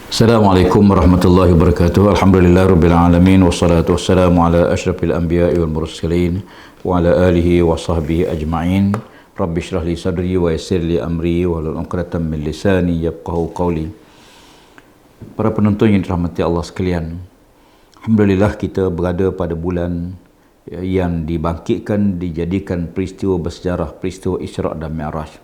Assalamualaikum warahmatullahi wabarakatuh. Alhamdulillahirabbil alamin wassalatu wassalamu ala asyrafil anbiya'i wal mursalin wa ala alihi wa sahbihi ajma'in. Rabbi shrah li sadri wa yassir li amri wahlul 'uqdatam min lisani yafqahu qawli. Para penonton yang dirahmati Allah sekalian, alhamdulillah kita berada pada bulan yang dibangkitkan, dijadikan peristiwa bersejarah, peristiwa Isra' dan Mi'raj.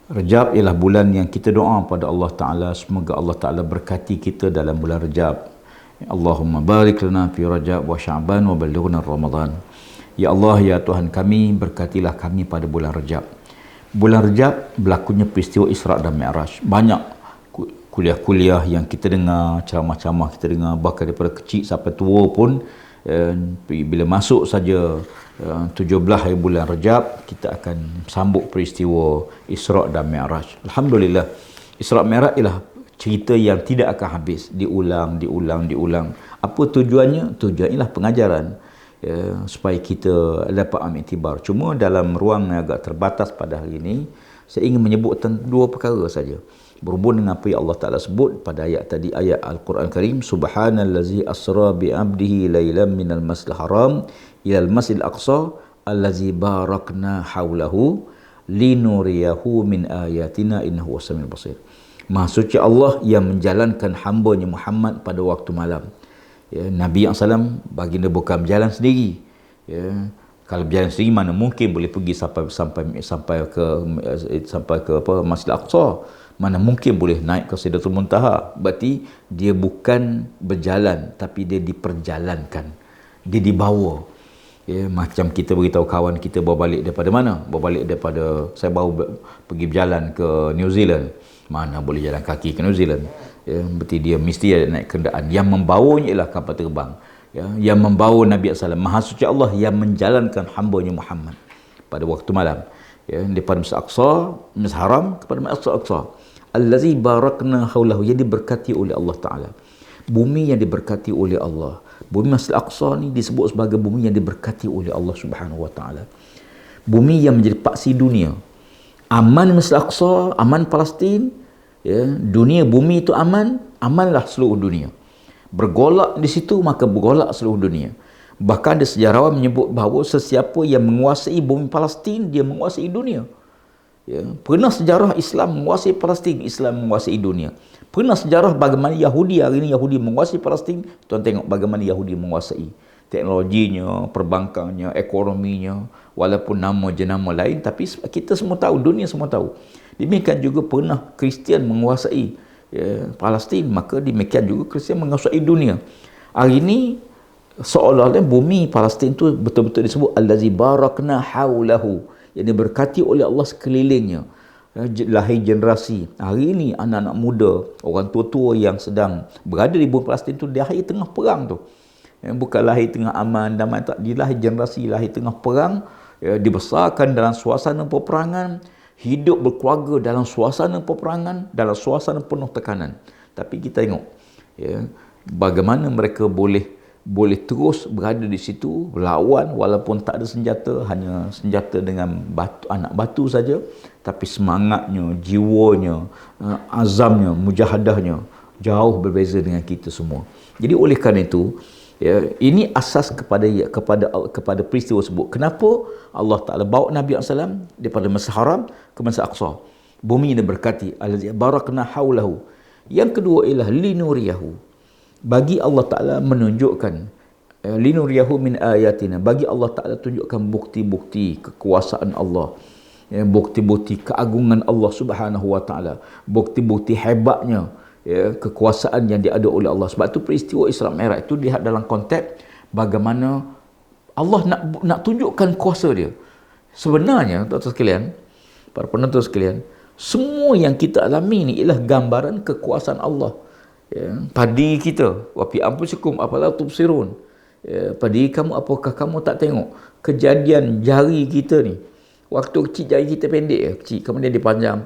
Rajab ialah bulan yang kita doa pada Allah Ta'ala, semoga Allah Ta'ala berkati kita dalam bulan Rajab. Allahumma barik lana fi Rajab wa Sya'ban wa balighna Ramadan. Ya Allah, ya Tuhan kami, berkatilah kami pada bulan Rajab. Bulan Rajab berlakunya peristiwa Isra' dan Mi'raj. Banyak kuliah-kuliah yang kita dengar, ceramah-ceramah kita dengar, bahkan daripada kecil sampai tua pun, bila masuk saja 17 hari bulan Rajab, kita akan sambut peristiwa Isra' dan Mi'raj. Alhamdulillah, Isra' Mi'raj ialah cerita yang tidak akan habis, diulang. Apa tujuannya? Tujuannya ialah pengajaran, supaya kita dapat ambil iktibar. Cuma dalam ruang yang agak terbatas pada hari ini, saya ingin menyebut tentang dua perkara saja berhubung dengan apa yang Allah Ta'ala sebut pada ayat tadi, ayat Al-Quran Karim. Subhanallazi asra bi 'abdihi lailan minal masjidil haram ilal masjidil aqsa allazi barakna haulahu linuriyahu min ayatina innahu wasamiul basir. Maha suci Allah yang menjalankan hamba-Nya Muhammad pada waktu malam. Nabi SAW baginda bukan berjalan sendiri. Kalau berjalan sendiri mana mungkin boleh pergi sampai ke Masjidil Aqsa. Mana mungkin boleh naik ke Sidratul Muntaha. Berarti dia bukan berjalan, tapi dia diperjalankan, dia dibawa. Macam kita beritahu kawan kita bawa balik daripada mana? Bawa balik daripada, saya baru pergi berjalan ke New Zealand. Mana boleh jalan kaki ke New Zealand? Berarti dia mesti ada naik kenderaan. Yang membawanya ialah kapal terbang. Yang membawa Nabi SAW, Maha Suci Allah yang menjalankan hamba-Nya Muhammad pada waktu malam, daripada Masjid Aqsa, Masjid Haram kepada Masjid Aqsa. Allazi barakna haulahu, yang diberkati oleh Allah Ta'ala. Bumi yang diberkati oleh Allah. Bumi Masjid Aqsa ni disebut sebagai bumi yang diberkati oleh Allah Subhanahu Wa Ta'ala. Bumi yang menjadi paksi dunia. Aman Masjid Aqsa, aman Palestin, dunia bumi itu aman, amanlah seluruh dunia. Bergolak di situ, maka bergolak seluruh dunia. Bahkan ada sejarawan menyebut bahawa sesiapa yang menguasai bumi Palestin, dia menguasai dunia. Pernah sejarah Islam menguasai Palestin, Islam menguasai dunia. Pernah sejarah bagaimana Yahudi, hari ini Yahudi menguasai Palestin, tuan tengok bagaimana Yahudi menguasai teknologinya, perbankannya, ekonominya, walaupun nama jenama lain, tapi kita semua tahu, dunia semua tahu. Demikian juga pernah Kristian menguasai Palestin, maka demikian juga Kristian menguasai dunia. Hari ini seolah-olah bumi Palestin tu betul-betul disebut allazi barakna haulahu, yang diberkati oleh Allah sekelilingnya. Lahir generasi hari ini, anak-anak muda, orang tua-tua yang sedang berada di bumi Palestin tu, dia lahir tengah perang tu. Bukan lahir tengah aman, damai, tak. Dia lahir generasi, lahir tengah perang, dibesarkan dalam suasana peperangan, hidup berkeluarga dalam suasana peperangan, dalam suasana penuh tekanan. Tapi kita tengok bagaimana mereka boleh terus berada di situ, lawan walaupun tak ada senjata, hanya senjata dengan batu, anak batu saja, tapi semangatnya, jiwanya, azamnya, mujahadahnya jauh berbeza dengan kita semua. Jadi oleh kerana itu, ini asas kepada peristiwa tersebut. Kenapa Allah Ta'ala bawa Nabi SAW daripada Masjid Haram ke Masjid Aqsa? Bumi yang diberkati, allazi barakna haulahu. Yang kedua ialah linuriyahu, bagi Allah Ta'ala menunjukkan, linuriyahu min ayatina, bagi Allah Ta'ala tunjukkan bukti-bukti kekuasaan Allah, bukti-bukti keagungan Allah Subhanahu Wa Ta'ala, bukti-bukti hebatnya, kekuasaan yang diada oleh Allah. Sebab tu peristiwa Isra' Mi'raj itu dilihat dalam konteks bagaimana Allah nak tunjukkan kuasa dia. Sebenarnya tuan-tuan sekalian, para penonton sekalian, semua yang kita alami ni ialah gambaran kekuasaan Allah. Padi kita, wa fi anfusikum afala tubsirun, padi kamu, apakah kamu tak tengok kejadian jari kita ni? Waktu kecil jari kita pendek, kecil, kemudian dia panjang.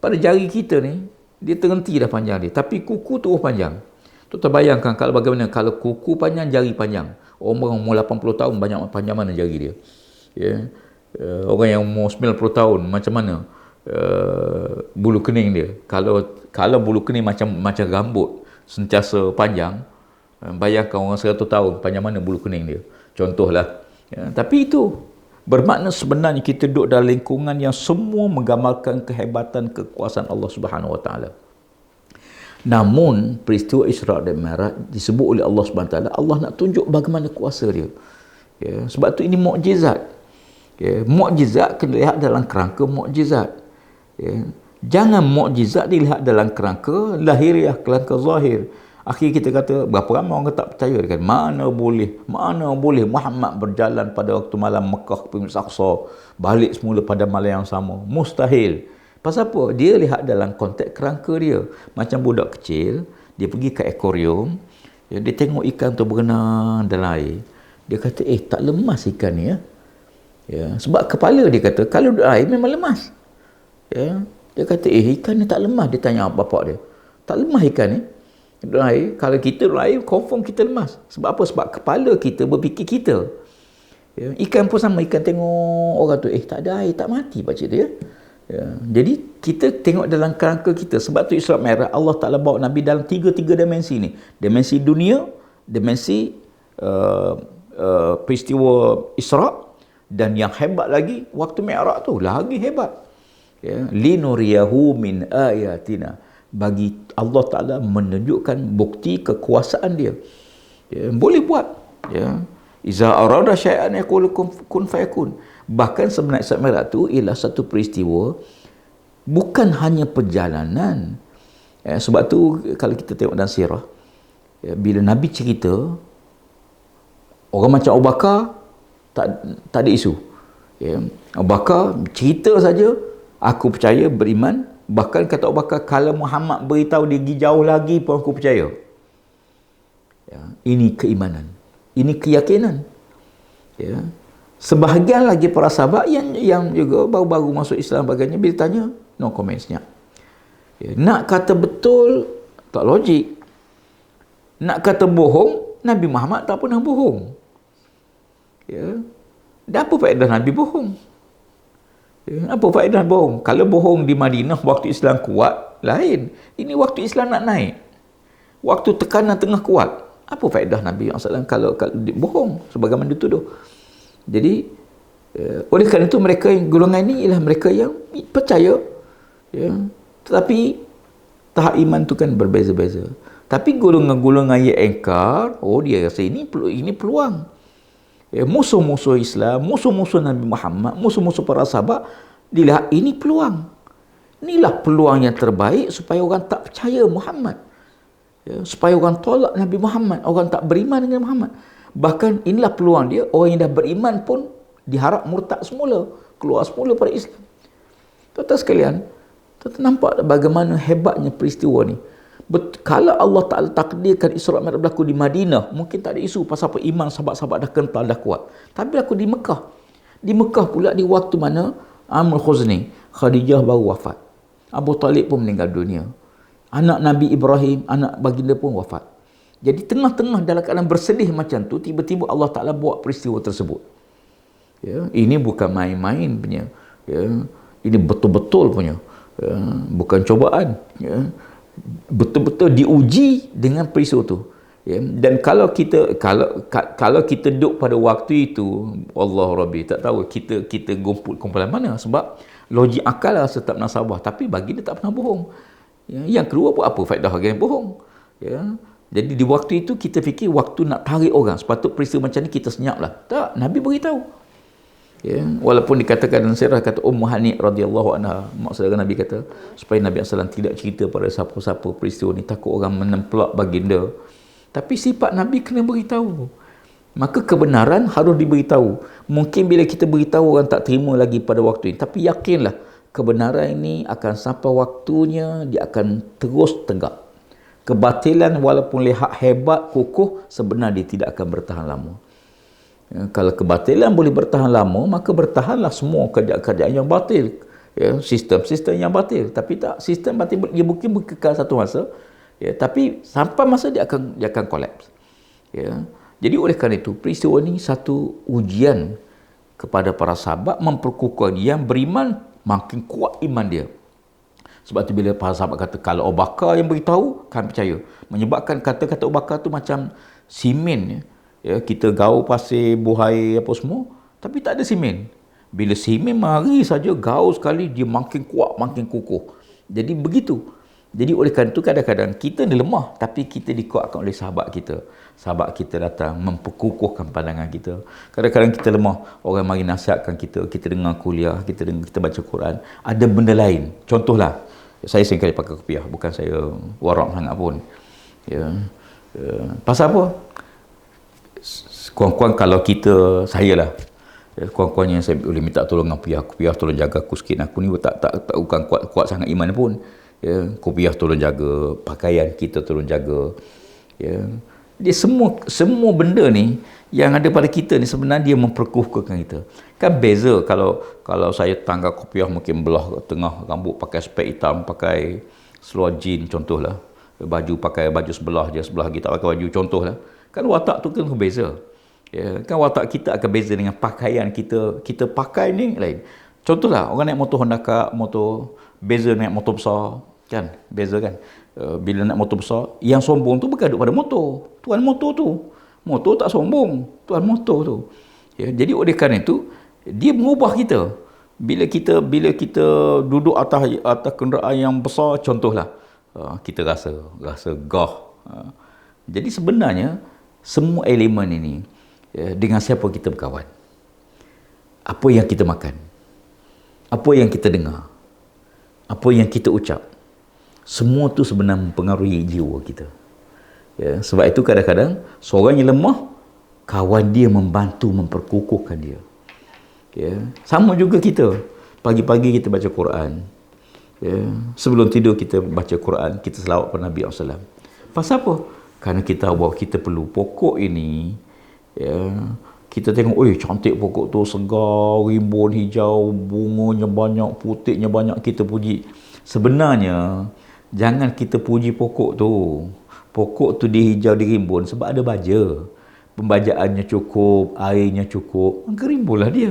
Pada jari kita ni, dia terhenti dah panjang dia, tapi kuku terus panjang. Tu terbayangkan kalau bagaimana kalau kuku panjang, jari panjang. Orang umur 80 tahun banyak panjang mana jari dia. Orang yang umur 90 tahun macam mana bulu kening dia. Kalau bulu kening macam rambut sentiasa panjang, bayangkan orang 100 tahun panjang mana bulu kening dia. Contohlah. Tapi itu bermakna sebenarnya kita duduk dalam lingkungan yang semua menggambarkan kehebatan kekuasaan Allah Subhanahu Wa Taala. Namun peristiwa Isra' dan Mi'raj disebut oleh Allah Subhanahu Wa Taala, Allah nak tunjuk bagaimana kuasa dia. Sebab tu ini mukjizat. Mukjizat kena lihat dalam kerangka mukjizat. Jangan mukjizat dilihat dalam kerangka lahiriah, kerangka zahir. Akhir kita kata, berapa ramai orang tak percaya kan? Mana boleh Muhammad berjalan pada waktu malam Mekah ke Masjid Aqsa, balik semula pada malam yang sama. Mustahil. Pasal apa? Dia lihat dalam konteks kerangka dia. Macam budak kecil, dia pergi ke akuarium, dia tengok ikan tu berenang dalam air. Dia kata, tak lemas ikan ni sebab kepala dia kata, kalau duduk air memang lemas. Dia kata, ikan ni tak lemas. Dia tanya bapak dia, tak lemas ikan ni? Duduk air, kalau kita duduk air, confirm kita lemas. Sebab apa? Sebab kepala kita berfikir kita. Ikan pun sama, ikan tengok orang tu, tak ada air, tak mati pakcik tu Jadi kita tengok dalam kerangka kita. Sebab tu Isra' Mi'raj Allah Ta'ala bawa Nabi dalam tiga dimensi ni. Dimensi dunia, dimensi peristiwa Isra', dan yang hebat lagi waktu Mi'raj tu lagi hebat. Linuriyahu min ayatina, bagi Allah Ta'ala menunjukkan bukti kekuasaan dia. Boleh buat. Iza arada syai'an yaqulu kun fayakun. Bahkan sebenarnya Isra' Mi'raj tu ialah satu peristiwa, bukan hanya perjalanan. Sebab tu kalau kita tengok dalam sirah, bila Nabi cerita, orang macam Abu Bakar tak ada isu. Abu Bakar cerita saja, aku percaya, beriman. Bahkan kata Abu Bakar, kalau Muhammad beritahu dia pergi jauh lagi pun aku percaya. Ini keimanan, ini keyakinan. Sebahagian lagi para sahabat yang juga baru-baru masuk Islam bagainya, bila tanya, no comments-nya. Nak kata betul, tak logik. Nak kata bohong, Nabi Muhammad tak pernah bohong. Dan apa faedah Nabi bohong? Apa faedah bohong? Kalau bohong di Madinah waktu Islam kuat, lain. Ini waktu Islam nak naik, waktu tekanan tengah kuat. Apa faedah Nabi SAW kalau bohong sebagaimana dituduh? Jadi oleh kerana itu mereka yang golongan ini ialah mereka yang percaya, tetapi tahap iman tu kan berbeza-beza. Tapi golongan-golongan yang engkar, dia rasa ini peluang. Musuh-musuh Islam, musuh-musuh Nabi Muhammad, musuh-musuh para sahabat, dilihat ini peluang. Inilah peluang yang terbaik supaya orang tak percaya Muhammad. Supaya orang tolak Nabi Muhammad, orang tak beriman dengan Muhammad. Bahkan inilah peluang dia, orang yang dah beriman pun diharap murtad semula, keluar semula pada Islam. Tuan-tuan sekalian, tuan-tuan nampak bagaimana hebatnya peristiwa ni. Kalau Allah Ta'ala takdirkan Isra' Mi'raj berlaku di Madinah, mungkin tak ada isu pasal apa, iman sahabat-sahabat dah kental, dah kuat. Tapi berlaku di Mekah. Di Mekah pula di waktu mana Amr Khuzni, Khadijah baru wafat. Abu Talib pun meninggal dunia. Anak Nabi Ibrahim, anak baginda pun wafat. Jadi tengah-tengah dalam keadaan bersedih macam tu, tiba-tiba Allah Ta'ala buat peristiwa tersebut. Ini bukan main-main punya. Ini betul-betul punya. Bukan cobaan. Betul-betul diuji dengan peristiwa tu. Dan kalau kita duduk pada waktu itu, Allah Rabbi, tak tahu kita kumpulan mana. Sebab logik akal rasa tak pernah sabar, tapi bagi dia tak pernah bohong. Yang kedua, apa faedah orang yang bohong? Jadi di waktu itu kita fikir waktu nak tarik orang, sepatut peristiwa macam ni kita senyaplah. Tak, Nabi beritahu. Walaupun dikatakan dalam sirah, kata Ummu Hani radhiyallahu anha, mak saudara Nabi kata, supaya Nabi SAW tidak cerita pada siapa-siapa peristiwa ni, takut orang menempelak baginda. Tapi sifat Nabi kena beritahu. Maka kebenaran harus diberitahu. Mungkin bila kita beritahu orang tak terima lagi pada waktu ini, tapi yakinlah kebenaran ini akan sampai waktunya dia akan terus tegak. Kebatilan walaupun lihat hebat, kukuh, sebenarnya dia tidak akan bertahan lama. Kalau kebatilan boleh bertahan lama, maka bertahanlah semua kerjaan-kerjaan yang batil, sistem-sistem yang batil. Tapi tak, sistem batil dia mungkin berkekal satu masa, tapi sampai masa dia akan kolaps. Jadi oleh kerana itu, peristiwa ini satu ujian kepada para sahabat, memperkukuhkan yang beriman makin kuat iman dia. Sebab tu bila para sahabat kata, kalau Abu Bakar yang beritahu, kan percaya. Menyebabkan kata-kata Abu Bakar tu macam simen. Ya, kita gaul pasir, buhai, apa semua. Tapi tak ada simen. Bila simen mari saja, gaul sekali, dia makin kuat, makin kukuh. Jadi begitu. Jadi oleh kerana itu kadang-kadang kita ni lemah, tapi kita dikuatkan oleh sahabat kita. Sahabat kita datang memperkukuhkan pandangan kita. Kadang-kadang kita lemah, orang mari nasihatkan kita, kita dengar kuliah, kita baca Quran. Ada benda lain. Contohlah, saya seringkali pakai kopiah, bukan saya warak sangat pun. Ya. Pasal apa? Kurang-kurang kalau kita, saya lah, kurang-kurangnya saya boleh minta tolong dengan kopiah tolong jaga aku sikit. Aku ni tak bukan kuat sangat iman pun. Ya, kopiah tolong jaga, pakaian kita tolong jaga. Ya. Dia semua benda ni yang ada pada kita ni sebenarnya dia memperkukuhkan kita. Kan beza kalau saya tangga kopiah mungkin belah tengah rambut, pakai spek hitam, pakai seluar jean contohlah. Pakai baju sebelah je, sebelah lagi tak pakai baju contohlah. Kan watak tu kan berbeza. Ya, kan watak kita akan beza dengan pakaian kita pakai ni lain. Contohlah orang naik motor Honda Cup, motor beza naik motor besar. Kan beza kan, bila nak motor besar, yang sombong tu bergaduh pada motor, tuan motor tu. Motor tak sombong, tuan motor tu. Ya, jadi oleh kerana itu dia mengubah kita. Bila kita duduk atas kenderaan yang besar contohlah, kita rasa gah. Jadi sebenarnya semua elemen ini, dengan siapa kita berkawan, apa yang kita makan, apa yang kita dengar, apa yang kita ucap, semua tu sebenarnya mempengaruhi jiwa kita. Ya, sebab itu kadang-kadang seorang yang lemah, kawan dia membantu memperkukuhkan dia. Ya, sama juga kita. Pagi-pagi kita baca Quran. Ya, sebelum tidur kita baca Quran, kita selawat pada Nabi SAW. Pasal apa? Kerana kita tahu bahawa kita perlu pokok ini. Ya, kita tengok, cantik pokok tu, segar, rimbun hijau, bunganya banyak, putiknya banyak, kita puji. Sebenarnya jangan kita puji pokok tu. Pokok tu dihijau, dirimbun sebab ada baja. Pembajaannya cukup, airnya cukup, maka rimbunlah dia.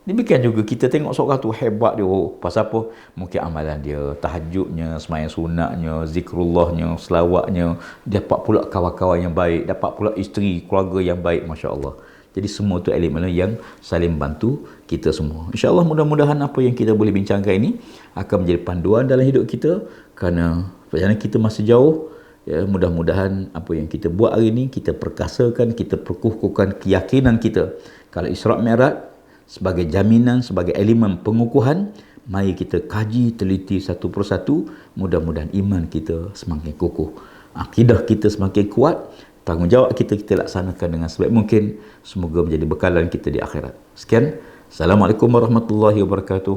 Demikian juga kita tengok seorang tu hebat dia. Pasal apa? Mungkin amalan dia, tahajudnya, sembahyang sunatnya, zikrullahnya, selawatnya, dapat pula kawan-kawan yang baik, dapat pula isteri, keluarga yang baik, masya-Allah. Jadi semua tu elemen yang saling bantu kita semua. InsyaAllah mudah-mudahan apa yang kita boleh bincangkan ini akan menjadi panduan dalam hidup kita. Kerana perjalanan kita masih jauh. Ya, mudah-mudahan apa yang kita buat hari ini, kita perkasakan, kita perkukuhkan keyakinan kita. Kalau Isra' Mi'raj sebagai jaminan, sebagai elemen pengukuhan, mari kita kaji, teliti satu persatu. Mudah-mudahan iman kita semakin kukuh, akidah kita semakin kuat, tanggungjawab kita laksanakan dengan sebaik mungkin. Semoga menjadi bekalan kita di akhirat. Sekian. Assalamualaikum warahmatullahi wabarakatuh.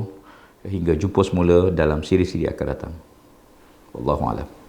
Hingga jumpa semula dalam siri-siri akan datang. Wallahu a'lam.